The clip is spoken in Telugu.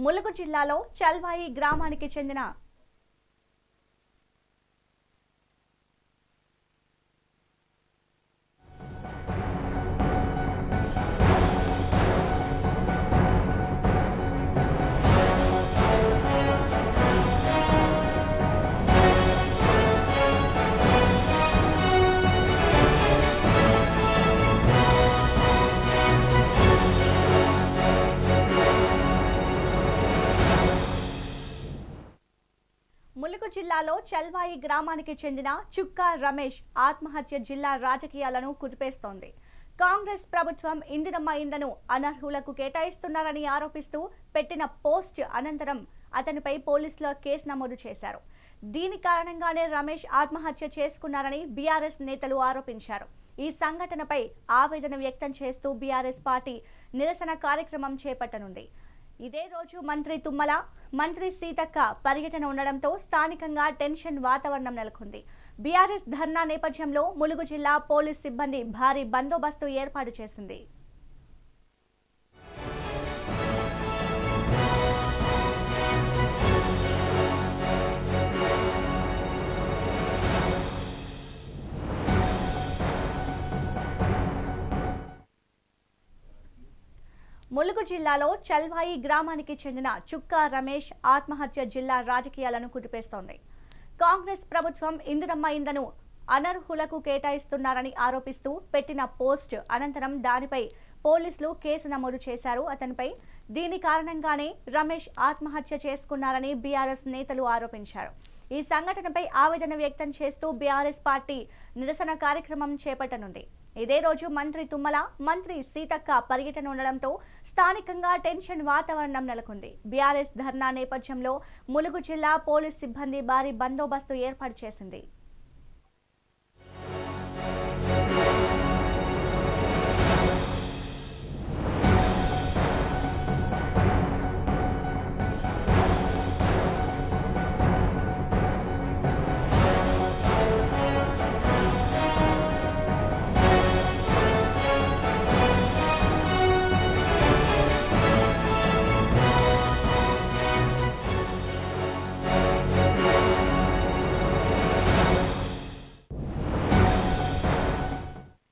ములుగు జిల్లాలో చల్వాయి గ్రామానికి చెందిన ములుగు జిల్లాలో చల్వాయి గ్రామానికి చెందిన చుక్కా రమేష్ ఆత్మహత్య జిల్లా రాజకీయాలను కుదిపేస్తోంది. కాంగ్రెస్ ప్రభుత్వం ఇందిరమ్మ ఇండ్లను అనర్హులకు కేటాయిస్తున్నారని ఆరోపిస్తూ పెట్టిన పోస్ట్ అనంతరం అతనిపై పోలీసులు కేసు నమోదు చేశారు. దీని కారణంగానే రమేష్ ఆత్మహత్య చేసుకున్నారని బీఆర్ఎస్ నేతలు ఆరోపించారు. ఈ సంఘటనపై ఆవేదన వ్యక్తం చేస్తూ బీఆర్ఎస్ పార్టీ నిరసన కార్యక్రమం చేపట్టనుంది. ఇదే రోజు మంత్రి తుమ్మల, మంత్రి సీతక్క పర్యటన ఉండడంతో స్థానికంగా టెన్షన్ వాతావరణం నెలకొంది. బీఆర్ఎస్ ధర్నా నేపథ్యంలో ములుగు జిల్లా పోలీస్ సిబ్బంది భారీ బందోబస్తు ఏర్పాటు చేసింది. ములుగు జిల్లాలో చల్వాయి గ్రామానికి చెందిన చుక్కా రమేష్ ఆత్మహత్య జిల్లా రాజకీయాలను కుదిపేస్తోంది. కాంగ్రెస్ ప్రభుత్వం ఇందిరమ్మ ఇండ్లను అనర్హులకు కేటాయిస్తున్నారని ఆరోపిస్తూ పెట్టిన పోస్ట్ అనంతరం దానిపై పోలీసులు కేసు నమోదు చేశారు. అతనిపై దీని కారణంగానే రమేష్ ఆత్మహత్య చేసుకున్నారని బీఆర్ఎస్ నేతలు ఆరోపించారు. ఈ సంఘటనపై ఆవేదన వ్యక్తం చేస్తూ బీఆర్ఎస్ పార్టీ నిరసన కార్యక్రమం చేపట్టనుంది. ఇదే రోజు మంత్రి తుమ్మల, మంత్రి సీతక్క పర్యటన ఉండడంతో స్థానికంగా టెన్షన్ వాతావరణం నెలకొంది. బీఆర్ఎస్ ధర్నా నేపథ్యంలో ములుగు జిల్లా పోలీస్ సిబ్బంది భారీ బందోబస్తు ఏర్పాటు చేసింది.